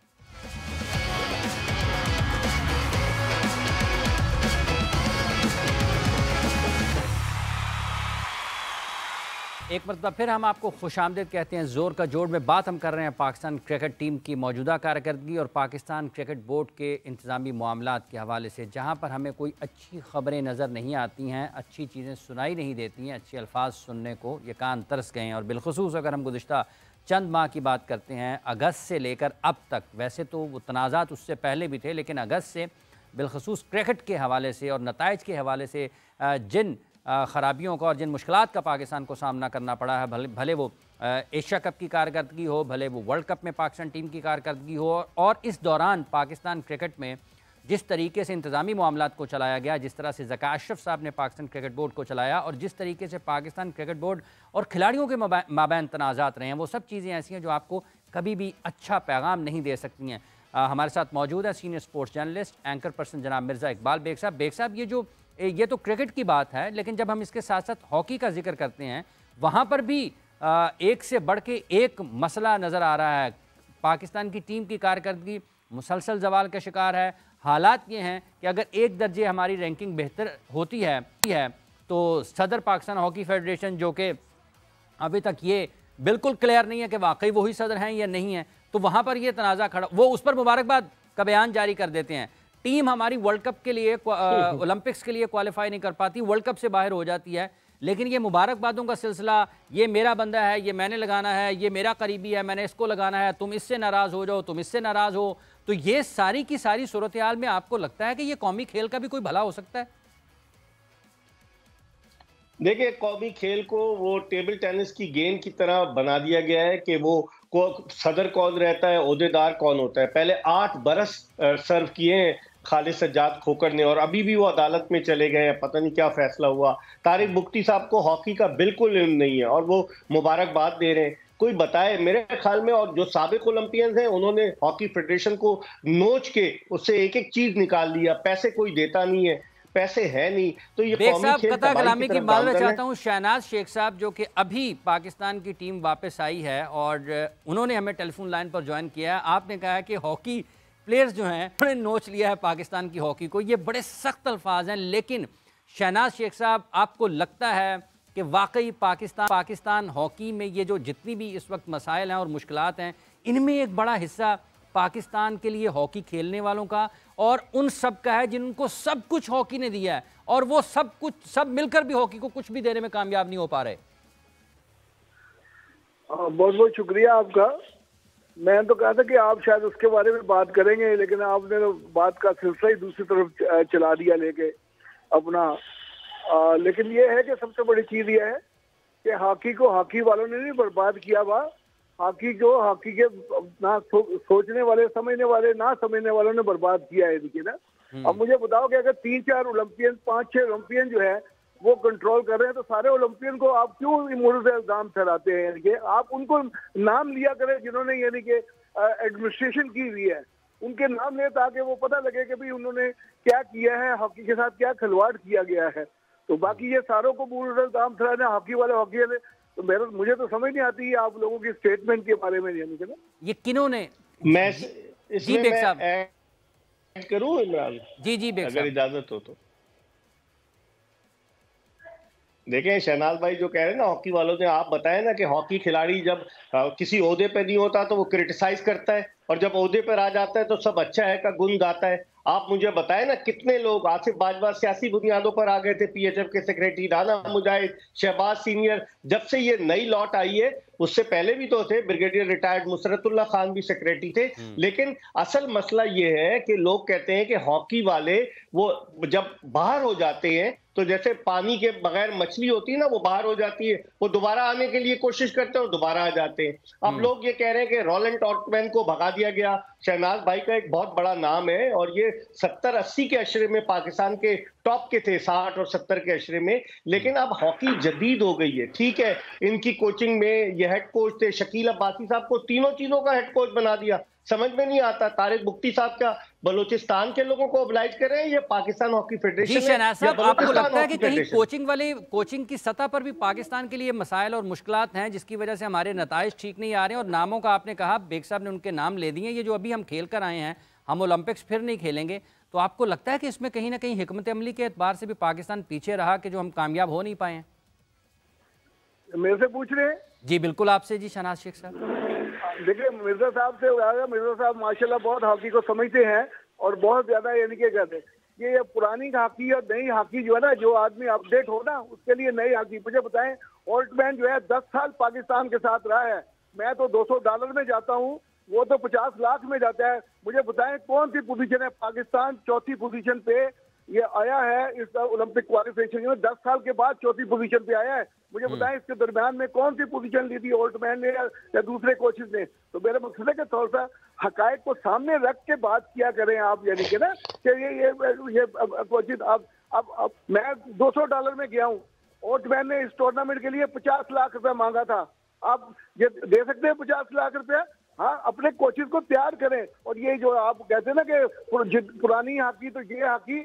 एक मरतबा फिर हम आपको खुशामदीद कहते हैं। ज़ोर का जोड़ में बात हम कर रहे हैं पाकिस्तान क्रिकेट टीम की मौजूदा कारकर्दगी और पाकिस्तान क्रिकेट बोर्ड के इंतज़ामी मामलात के हवाले से, जहां पर हमें कोई अच्छी ख़बरें नज़र नहीं आती हैं, अच्छी चीज़ें सुनाई नहीं देती हैं, अच्छे अल्फाज सुनने को ये कान तरस गए हैं। और बिलखुसूस अगर हम गुज़िश्ता चंद माह की बात करते हैं, अगस्त से लेकर अब तक, वैसे तो वो तनाज़ात उससे पहले भी थे, लेकिन अगस्त से बिलखुसूस क्रिकेट के हवाले से और नताइज के हवाले से जिन ख़राबियों का और जिन मुश्किलात का पाकिस्तान को सामना करना पड़ा है, भले वो एशिया कप की कारकर्दगी हो, भले वो वर्ल्ड कप में पाकिस्तान टीम की कारकर्दगी हो, और इस दौरान पाकिस्तान क्रिकेट में जिस तरीके से इंतज़ामी मामलात को चलाया गया, जिस तरह से ज़का अशरफ साहब ने पाकिस्तान क्रिकेट बोर्ड को चलाया, और जिस तरीके से पाकिस्तान क्रिकेट बोर्ड और खिलाड़ियों के माबैन तनाज़ात रहे हैं, वो सब चीज़ें ऐसी हैं जो आपको कभी भी अच्छा पैगाम नहीं दे सकती हैं। हमारे साथ मौजूद है senior sports journalist, anchor person जनाब मिर्ज़ा इकबाल बेग साहब। बेग साहब, ये तो क्रिकेट की बात है, लेकिन जब हम इसके साथ साथ हॉकी का जिक्र करते हैं, वहाँ पर भी एक से बढ़ के एक मसला नज़र आ रहा है। पाकिस्तान की टीम की कारकर्दगी मुसलसल जवाल का शिकार है। हालात ये हैं कि अगर एक दर्जे हमारी रैंकिंग बेहतर होती है तो सदर पाकिस्तान हॉकी फेडरेशन, जो कि अभी तक ये बिल्कुल क्लियर नहीं है कि वाकई वही सदर हैं या नहीं है, तो वहाँ पर ये तनाज़ा खड़ा, वो उस पर मुबारकबाद का बयान जारी कर देते हैं। टीम हमारी वर्ल्ड कप के लिए, ओलंपिक्स के लिए क्वालिफाई नहीं कर पाती, वर्ल्ड कप से बाहर हो जाती है, लेकिन ये मुबारकबादों का सिलसिला, ये मेरा बंदा है, ये मैंने लगाना है, ये मेरा करीबी है, मैंने इसको लगाना है, तुम इससे नाराज़ हो जाओ, तुम इससे नाराज़ हो, तो ये सारी की सारी सूरत हाल में आपको लगता है कि ये कौमी खेल का भी कोई भला हो सकता है? देखिए, कौमी खेल को वो टेबल टेनिस की गेंद की तरह बना दिया गया है कि वो सदर कौन रहता है, ओहदेदार कौन होता है। पहले 8 बरस सर्व किए हैं खालिद सज्जाद खोकर ने, और अभी भी वो अदालत में चले गए हैं, पता नहीं क्या फैसला हुआ। तारिक बुख्ती साहब को हॉकी का बिल्कुल इल्म नहीं है और वो मुबारकबाद दे रहे हैं। कोई बताए मेरे ख्याल में, और जो साबिक ओलंपियंस हैं उन्होंने हॉकी फेडरेशन को नोच के उससे एक एक चीज निकाल लिया। पैसे कोई देता नहीं है, पैसे है नहीं, तो ये कौमी खेल कता कलामी की बात चाहता हूँ। शहनाज शेख साहब, जो कि अभी पाकिस्तान की टीम वापस आई है और उन्होंने हमें टेलीफोन लाइन पर ज्वाइन किया है, आपने कहा है कि हॉकी प्लेयर्स जो हैं उन्होंने नोच लिया है पाकिस्तान की हॉकी को। ये बड़े सख्त अल्फाज हैं, लेकिन शहनाज शेख साहब, आपको लगता है कि वाकई पाकिस्तान हॉकी में ये जो जितनी भी इस वक्त मसाइल हैं और मुश्किलात हैं, इनमें एक बड़ा हिस्सा पाकिस्तान के लिए हॉकी खेलने वालों का और उन सब का है जिनको सब कुछ हॉकी ने दिया है, और वो सब मिलकर भी हॉकी को कुछ भी देने में कामयाब नहीं हो पा रहे? बहुत बहुत शुक्रिया आपका। मैं तो कहा था कि आप शायद उसके बारे में बात करेंगे, लेकिन आपने तो बात का सिलसिला ही दूसरी तरफ चला दिया लेके अपना। लेकिन ये है कि सबसे बड़ी चीज ये है कि हॉकी को हॉकी वालों ने नहीं बर्बाद किया हुआ, हॉकी के ना सोचने वाले, समझने वाले, ना समझने वालों ने बर्बाद किया है, देखिए ना। अब मुझे बताओ कि अगर 3-4 ओलंपियन, 5-6 ओलंपियन जो है वो कंट्रोल कर रहे हैं, तो सारे ओलंपियन को आप क्यों इमोरल से इल्जाम ठहराते हैं? यानी कि आप उनको नाम लिया करें जिन्होंने यानी कि एडमिनिस्ट्रेशन की हुई है, उनके नाम ले ताकि वो पता लगे कि भाई उन्होंने क्या किया है, हॉकी के साथ क्या खिलवाड़ किया गया है। तो बाकी ये सारों को इमोरल इल्जाम ठहराना, हॉकी वाले, तो मुझे तो समझ नहीं आती है आप लोगों की स्टेटमेंट के बारे में। यानी कि ना, ये किन्होंने, मैं इसमें ऐड करूं इमरान? जी बेग साहब, अगर इजाजत हो तो। देखें, शहनाज भाई जो कह रहे हैं ना, हॉकी वालों ने, आप बताएं ना कि हॉकी खिलाड़ी जब किसी ओहदे पे नहीं होता तो वो क्रिटिसाइज करता है, और जब ओहदे पर आ जाता है तो सब अच्छा है का गुण गाता है। आप मुझे बताएं ना, कितने लोग आसिफ बाजवा सियासी बुनियादों पर आ गए थे, पीएचएफ के सेक्रेटरी, राना मुजाहिद, शहबाज सीनियर, जब से ये नई लॉट आई है उससे पहले भी तो थे, ब्रिगेडियर रिटायर्ड मुसरतुल्लाह खान भी सेक्रेटरी थे। लेकिन असल मसला ये है कि लोग कहते हैं कि हॉकी वाले वो जब बाहर हो जाते हैं तो जैसे पानी के बगैर मछली होती है ना, वो बाहर हो जाती है, वो दोबारा आने के लिए कोशिश करते हैं और दोबारा आ जाते हैं। अब लोग ये कह रहे हैं कि रोलेंट टॉटमैन को भगा दिया गया। शहनाज भाई का एक बहुत बड़ा नाम है और ये 70-80 के अशरे में पाकिस्तान के टॉप के थे, 60 और 70 के अशरे में। लेकिन अब हॉकी जदीद हो गई है। ठीक है, इनकी कोचिंग में ये हेड कोच थे शकील अब्बासी साहब को तीनों चीजों का हेड कोच बना दिया। समझ में नहीं आता तारिक बुख्ती साहब का बलूचिस्तान के लोगों को ऑब्लाइज कर रहे हैं, ये पाकिस्तान हॉकी फेडरेशन जी शहनाज साहब, आपको लगता है कि कहीं फेडरेशन? कोचिंग की सतह पर भी पाकिस्तान के लिए मसाइल और मुश्किलात हैं जिसकी वजह से हमारे नताइज ठीक नहीं आ रहे हैं? और नामों का आपने कहा, बेग साहब ने उनके नाम ले दिए, ये जो अभी हम खेल कर आए हैं, हम ओलंपिक्स फिर नहीं खेलेंगे, तो आपको लगता है कि इसमें कहीं ना कहीं हिकमत अमली के एतबार से भी पाकिस्तान पीछे रहा कि जो हम कामयाब हो नहीं पाए हैं? मेरे से पूछ रहे हैं? जी बिल्कुल आपसे जी शहनाज शेख साहब। देखिए, मिर्जा साहब से मिर्जा साहब माशाल्लाह बहुत हॉकी को समझते हैं और बहुत ज्यादा यानी कि कहते हैं ये पुरानी हॉकी और नई हॉकी जो है ना, जो आदमी अपडेट हो ना उसके लिए नई हॉकी। मुझे बताएं, ओल्टमैन जो है 10 साल पाकिस्तान के साथ रहा है, मैं तो $200 में जाता हूँ, वो तो 50 लाख में जाता है। मुझे बताएं कौन सी पोजीशन है? पाकिस्तान चौथी पोजीशन पे ये आया है इस ओलंपिक क्वालिफिकेशन में, 10 साल के बाद चौथी पोजीशन पे आया है। मुझे बताएं इसके दरमियान में कौन सी पोजीशन ली थी ओल्टमैन ने या दूसरे कोचेस ने? तो मेरा मकसद है कि थोड़ा सा हकायक को सामने रख के बात किया करें आप, यानी कि ना कि ये कोचेस अब मैं $200 में गया हूँ, ओल्टमैन ने इस टूर्नामेंट के लिए 50 लाख रुपया मांगा था। आप ये दे सकते हैं 50 लाख रुपया? हाँ, अपने कोचेस को तैयार करें। और ये जो आप कहते हैं ना कि पुरानी हॉकी, तो ये हॉकी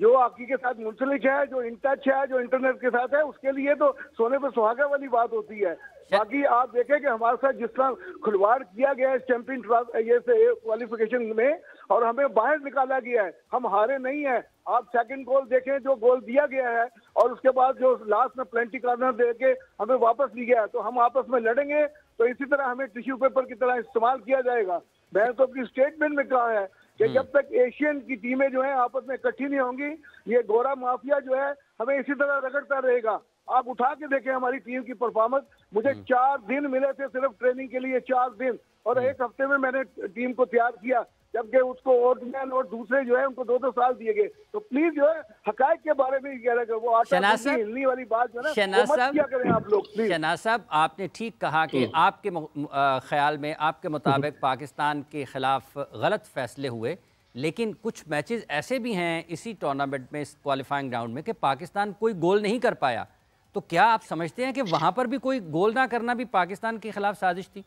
जो हॉकी के साथ मुंसलिक है, जो इन टच है, जो इंटरनेट के साथ है, उसके लिए तो सोने पर सुहागा वाली बात होती है। बाकी आप देखें कि हमारे साथ जिस तरह खिलवाड़ किया गया है चैंपियन ये से क्वालिफिकेशन में और हमें बाहर निकाला गया है, हम हारे नहीं है। आप सेकंड गोल देखें, जो गोल दिया गया है और उसके बाद जो लास्ट में प्लेंटी कॉर्नर दे के हमें वापस लिया है, तो हम आपस में लड़ेंगे तो इसी तरह हमें टिश्यू पेपर की तरह इस्तेमाल किया जाएगा। मैंने तो अपनी स्टेटमेंट में कहा है कि जब तक एशियन की टीमें जो है आपस में इकट्ठी नहीं होंगी, ये गोरा माफिया जो है हमें इसी तरह रगड़ता रहेगा। आप उठा के देखें हमारी टीम की परफॉर्मेंस। मुझे 4 दिन मिले थे सिर्फ ट्रेनिंग के लिए, 4 दिन, और 1 हफ्ते में मैंने टीम को तैयार किया, जबकि उसको ओल्टमैन और दूसरे जो है उनको 2-2 साल दिए गए। तो प्लीज जो है हकायक के बारे में कह रहे वो हिलनी वाली बात जो है ना, वो मत किया करें आप लोग प्लीज। शहनाज साहब, आपने ठीक कहा कि आपके ख्याल में, आपके मुताबिक पाकिस्तान के खिलाफ गलत फैसले हुए, लेकिन कुछ मैचेस ऐसे भी हैं इसी टूर्नामेंट में, इस क्वालिफाइंग राउंड में, कि पाकिस्तान कोई गोल नहीं कर पाया। तो क्या आप समझते हैं कि वहां पर भी कोई गोल ना करना भी पाकिस्तान के खिलाफ साजिश थी?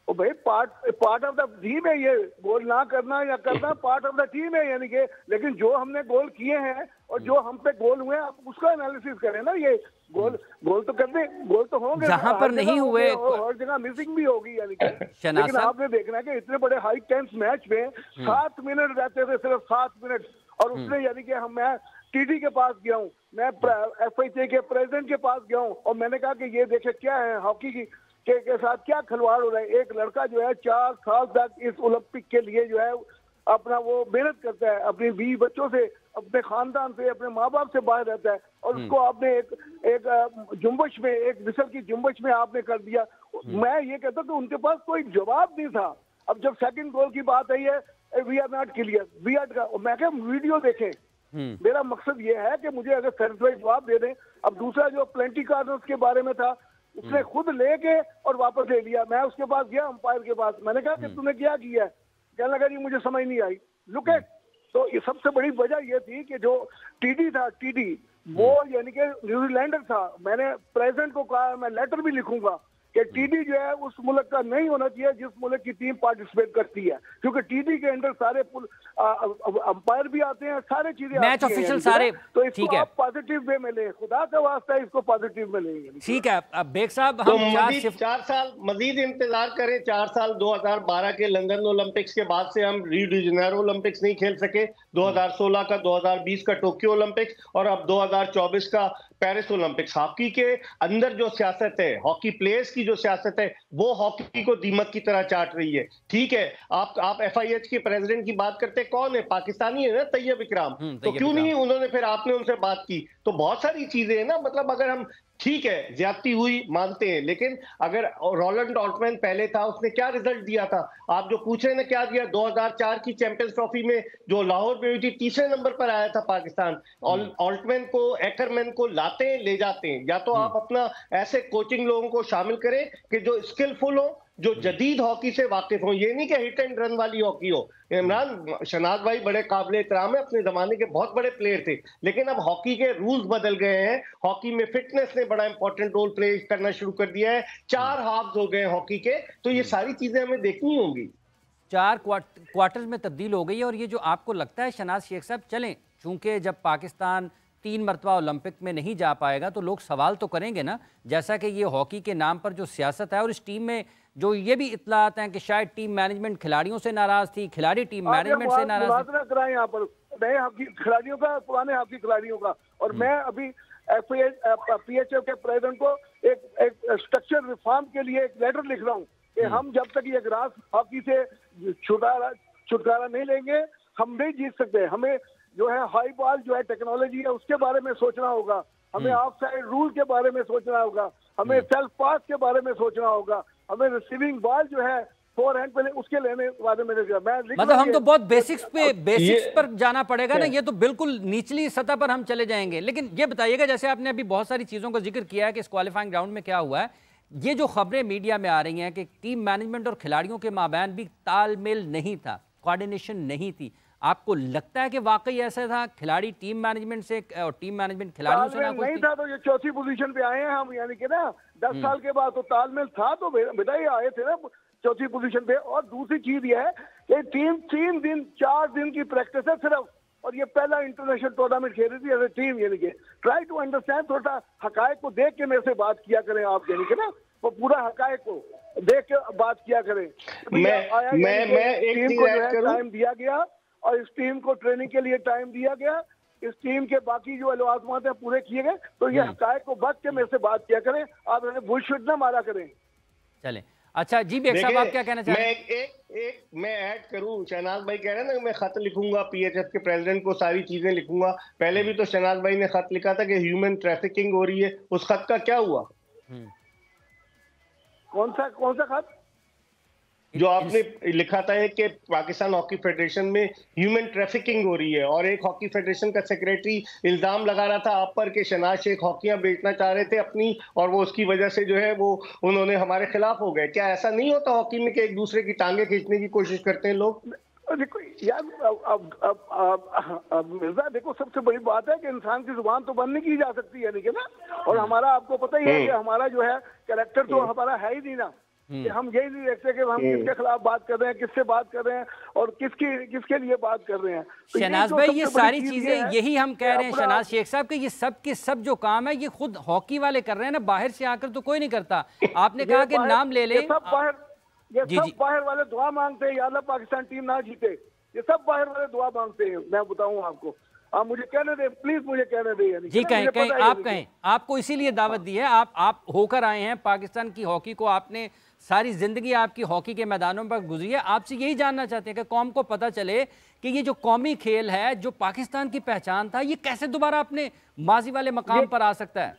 ओ भाई, पार्ट ऑफ द टीम है ये, गोल ना करना या करना पार्ट ऑफ द टीम है, यानी कि लेकिन जो हमने गोल किए हैं और जो हम पे गोल हुए आप उसका एनालिसिस करें ना। ये गोल तो करने, गोल तो होंगे जहां पर नहीं हुए, हर जगह मिसिंग भी होगी, यानी कि लेकिन आपने देखना है कि इतने बड़े हाई टेंस मैच में 7 मिनट रहते थे, सिर्फ 7 मिनट, और उसने यानी कि मैं टीडी के पास गया हूँ, मैं FIA के प्रेसिडेंट के पास गया हूँ और मैंने कहा कि ये देखे क्या है हॉकी की के साथ क्या खिलवाड़ हो रहा है। एक लड़का जो है 4 साल तक इस ओलंपिक के लिए जो है अपना वो मेहनत करता है, अपने 20 बच्चों से, अपने खानदान से, अपने माँ बाप से बाहर रहता है, और उसको आपने एक जुम्बश में, एक मिसल की जुम्बश में आपने कर दिया। मैं ये कहता हूँ कि उनके पास कोई जवाब नहीं था। अब जब सेकंड गोल की बात आई है, we are not clear, we are का, मैं क्या वीडियो देखें। मेरा मकसद ये है कि मुझे अगर सेटिस्फाइड जवाब दे दें। अब दूसरा जो प्लेंटी कॉर्नर्स के बारे में था, उसने खुद लेके और वापस ले लिया। मैं उसके पास गया, अंपायर के पास, मैंने कहा कि तूने क्या किया है? कहने लगा जी मुझे समझ नहीं आई। लुक एट, तो ये सबसे बड़ी वजह ये थी कि जो टीडी था, टीडी वो यानी कि न्यूजीलैंडर था। मैंने प्रेसिडेंट को कहा, मैं लेटर भी लिखूंगा कि टीडी जो है उस मुल्क का नहीं होना चाहिए जिस मुल्क की टीम पार्टिसिपेट करती है, क्योंकि टीडी के अंदर सारे अंपायर भी आते हैं, सारे चीजें मैच ऑफिशियल सारे, तो इसको आप पॉजिटिव वे में ले, खुदा का वास्ता है इसको पॉजिटिव में लेंगे। ठीक है, अब बेग साहब हम 4 साल मजीद इंतजार करें। 4 साल 2012 के लंदन ओलंपिक्स के बाद से हम रियो डी जेनेरो ओलंपिक्स नहीं खेल सके, 2016 का, 2020 का टोक्यो ओलंपिक्स और अब 2024 का पेरिस ओलंपिक्स। हॉकी के अंदर जो सियासत है, हॉकी प्लेयर्स की जो सियासत है, वो हॉकी को दीमक की तरह चाट रही है। ठीक है, आप FIH के प्रेसिडेंट की बात करते, कौन है? पाकिस्तानी है ना, तैयब इकराम। तो क्यों नहीं उन्होंने फिर आपने उनसे बात की? तो बहुत सारी चीजें हैं ना, मतलब अगर हम ठीक है, ज्यादती हुई मानते हैं, लेकिन अगर रोलैंड ऑल्टमैन पहले था, उसने क्या रिजल्ट दिया था? आप जो पूछ रहे हैं ना क्या दिया, 2004 की चैंपियंस ट्रॉफी में जो लाहौर में हुई थी, तीसरे नंबर पर आया था पाकिस्तान। ऑल्टमैन को, एकरमैन को लाते हैं, ले जाते हैं। या तो आप अपना ऐसे कोचिंग लोगों को शामिल करें कि जो स्किलफुल हो, जो जदीद हॉकी से वाकिफ हो। ये नहीं कि हिट एंड रन वाली हॉकी हो। इमरान, शहनाज भाई बड़े काबिल एहतराम है, अपने जमाने के बहुत बड़े प्लेयर थे, लेकिन अब हॉकी के रूल्स बदल गए हैं। हॉकी में फिटनेस ने बड़ा इंपॉर्टेंट रोल प्ले करना शुरू कर दिया है। 4 हाफ्स हो गए हॉकी के, तो ये सारी चीजें हमें देखनी होंगी। 4 क्वार्टर्स में तब्दील हो गई है। और ये जो आपको लगता है शहनाज शेख साहब, चलें, चूंकि जब पाकिस्तान 3 मरतबा ओलंपिक में नहीं जा पाएगा तो लोग सवाल तो करेंगे ना, जैसा कि ये हॉकी के नाम पर जो सियासत है, और इस टीम में जो ये भी इत्तलात हैं कि शायद टीम मैनेजमेंट खिलाड़ियों से नाराज थी, खिलाड़ी टीम मैनेजमेंट से नाराज थे। कराएं यहाँ पर नए हॉकी खिलाड़ियों का, पुराने हॉकी खिलाड़ियों का। और मैं अभी PHF के प्रेसिडेंट को एक स्ट्रक्चर रिफॉर्म के लिए एक लेटर लिख रहा हूँ कि हम जब तक ये ग्रास हॉकी से छुटकारा नहीं लेंगे, हम नहीं जीत सकते। हमें जो है हाई बॉल जो है टेक्नोलॉजी है उसके बारे में सोचना होगा, हमें ऑफ साइड रूल के बारे में सोचना होगा, हमें सेल्फ पास के बारे में सोचना होगा, हमें रिसीविंग बॉल जो है फोरहैंड पे उसके लेने वाले में मतलब हम तो बहुत बेसिक्स पर जाना पड़ेगा ना। ये तो बिल्कुल निचली सतह पर हम चले जाएंगे। लेकिन ये बताइएगा, जैसे आपने अभी बहुत सारी चीजों का जिक्र किया है कि इस क्वालिफाइंग राउंड में क्या हुआ है, ये जो खबरें मीडिया में आ रही हैं कि टीम मैनेजमेंट और खिलाड़ियों के माबैन भी तालमेल नहीं था, कोऑर्डिनेशन नहीं थी, आपको लगता है कि वाकई ऐसा था? खिलाड़ी टीम मैनेजमेंट से और टीम मैनेजमेंट खिलाड़ियों से ना नहीं था तो ये चौथी पोजीशन पे आए हैं हम, यानी कि ना 10 साल के बाद तो तालमेल था, तो बेटा ये आए थे ना चौथी पोजीशन पे। और दूसरी चीज ये है कि टीम 4 दिन की प्रैक्टिस है सिर्फ, और ये पहला इंटरनेशनल टूर्नामेंट खेल रही थी एज ए टीम। यानी कि ट्राई टू अंडरस्टैंड, थोड़ा हकायक को देख के मेरे से बात किया करें आप, यानी कि ना वो पूरा हकायक को देख के बात किया करें। मैं एक टीम को जो है टाइम दिया गया और इस टीम को ट्रेनिंग के लिए टाइम दिया गया, इस टीम के बाकी जो लवाजमात हैं पूरे किए गए। तो ये हकायक को बच के मेरे से बात किया करें, आप बुलशिट ना मारा करें। चलें, अच्छा जी बेग साहब, आप क्या कहना चाह रहे हैं? मैं ऐड करूं, शहनाज भाई कह रहे हैं ना मैं खत लिखूंगा PHF के प्रेसिडेंट को, सारी चीजें लिखूंगा। पहले भी तो शहनाज भाई ने खत लिखा था कि ह्यूमन ट्रैफिकिंग हो रही है, उस खत का क्या हुआ? कौन सा खत जो आपने लिखा था कि पाकिस्तान हॉकी फेडरेशन में ह्यूमन ट्रैफिकिंग हो रही है, और एक हॉकी फेडरेशन का सेक्रेटरी इल्जाम लगा रहा था आप पर कि शहनाज शेख हॉकियां बेचना चाह रहे थे अपनी, और वो उसकी वजह से जो है वो उन्होंने हमारे खिलाफ हो गए। क्या ऐसा नहीं होता हॉकी में कि एक दूसरे की टांगे खींचने की कोशिश करते हैं लोग? देखो यार, अब मिर्जा देखो, सबसे बड़ी बात है कि इंसान की जुबान तो बंद नहीं की जा सकती, यानी कि ना। और हमारा आपको पता ही है कि हमारा जो है कैरेक्टर तो हमारा है ही नहीं ना, कि हम यही नहीं देखते कि हम किसके खिलाफ बात कर रहे हैं, किससे बात कर रहे हैं और किसके लिए बात कर रहे हैं। तो शहनाज भाई, ये सारी चीजें यही हम कह रहे हैं शहनाज शेख साहब कि ये सब के सब जो काम है ये खुद हॉकी वाले कर रहे हैं ना, बाहर से आकर तो कोई नहीं करता। आपने कहा कि नाम ले ले, ये सब बाहर वाले दुआ मांगते हैं, या अल्लाह पाकिस्तान टीम ना जीते, ये सब बाहर वाले दुआ मांगते हैं। मैं बताऊं आपको, आप मुझे कहने दें, प्लीज मुझे कहने दें। जी कहें, आप कहें, आपको इसीलिए दावत दी है, आप होकर आए हैं पाकिस्तान की हॉकी को, आपने सारी जिंदगी आपकी हॉकी के मैदानों पर गुजरी है। आपसे यही जानना चाहते हैं कि कौम को पता चले कि ये जो कौमी खेल है, जो पाकिस्तान की पहचान था, ये कैसे दोबारा अपने माजी वाले मकाम पर आ सकता है?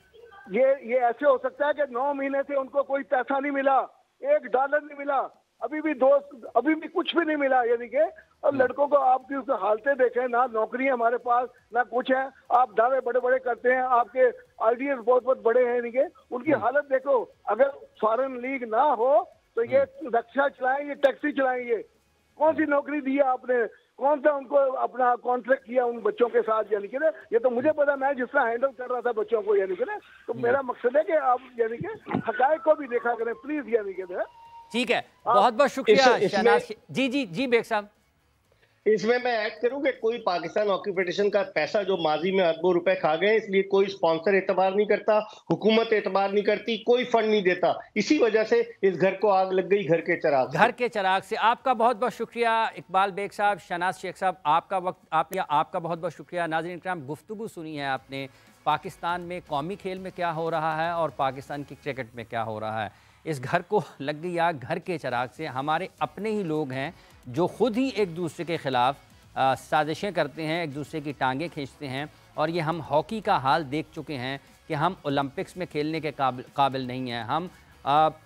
ये ऐसे हो सकता है कि 9 महीने से उनको कोई पैसा नहीं मिला, $1 नहीं मिला, अभी भी कुछ भी नहीं मिला, यानी कि। और लड़कों को आपकी हालतें देखें ना, नौकरी है हमारे पास ना कुछ है, आप दावे बड़े बड़े करते हैं, आपके आइडियाज बहुत बहुत बड़े हैं, यानी कि उनकी हालत देखो। अगर फॉरेन लीग ना हो तो ये रिक्शा चलाएं, ये टैक्सी चलाएं, ये कौन सी नौकरी दी है आपने, कौन सा उनको अपना कॉन्ट्रैक्ट किया उन बच्चों के साथ, यानी कि ना। ये तो मुझे पता, मैं जिस तरह हैंडल कर रहा था बच्चों को, यानी कि ना। तो मेरा मकसद है कि आप यानी कि हकायक को भी देखा करें प्लीज, यानी कि ना। ठीक है, बहुत बहुत शुक्रिया शहनाज जी बेग साहब। इसमें मैं ऐड करूं कि कोई पाकिस्तान हॉकी फेडरेशन का पैसा जो माजी में अरबों रुपए खा गए, इसलिए कोई स्पॉन्सर एतबार नहीं करता, हुकूमत एतबार नहीं करती, कोई फंड नहीं देता। इसी वजह से इस घर को आग लग गई, घर के चराग से। आपका बहुत बहुत शुक्रिया इकबाल बेग साहब, शहनाज शेख साहब, आपका बहुत बहुत शुक्रिया। नाज़रीन इकराम, गुफ्तगू सुनी है आपने, पाकिस्तान में कौमी खेल में क्या हो रहा है और पाकिस्तान की क्रिकेट में क्या हो रहा है। इस घर को लग गई आग, घर के चराग से। हमारे अपने ही लोग हैं जो खुद ही एक दूसरे के ख़िलाफ़ साजिशें करते हैं, एक दूसरे की टांगें खींचते हैं। और ये हम हॉकी का हाल देख चुके हैं कि हम ओलंपिक्स में खेलने के काबिल नहीं हैं, हम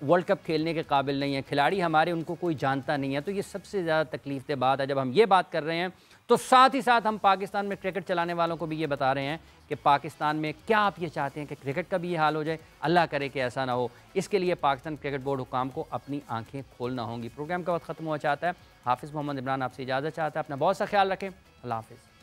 वर्ल्ड कप खेलने के काबिल नहीं हैं, खिलाड़ी हमारे उनको कोई जानता नहीं है। तो ये सबसे ज़्यादा तकलीफ दे बात है। जब हम ये बात कर रहे हैं तो साथ ही साथ हम पाकिस्तान में क्रिकेट चलाने वालों को भी ये बता रहे हैं कि पाकिस्तान में क्या आप ये चाहते हैं कि क्रिकेट का भी ये हाल हो जाए? अल्लाह करे कि ऐसा ना हो। इसके लिए पाकिस्तान क्रिकेट बोर्ड हुकाम को अपनी आंखें खोलना होंगी। प्रोग्राम का वक्त ख़त्म हुआ चाहता है। हाफिज़ मोहम्मद इमरान आपसे इजाज़त चाहता है। अपना बहुत सा ख्याल रखें। अल्लाह हाफिज़।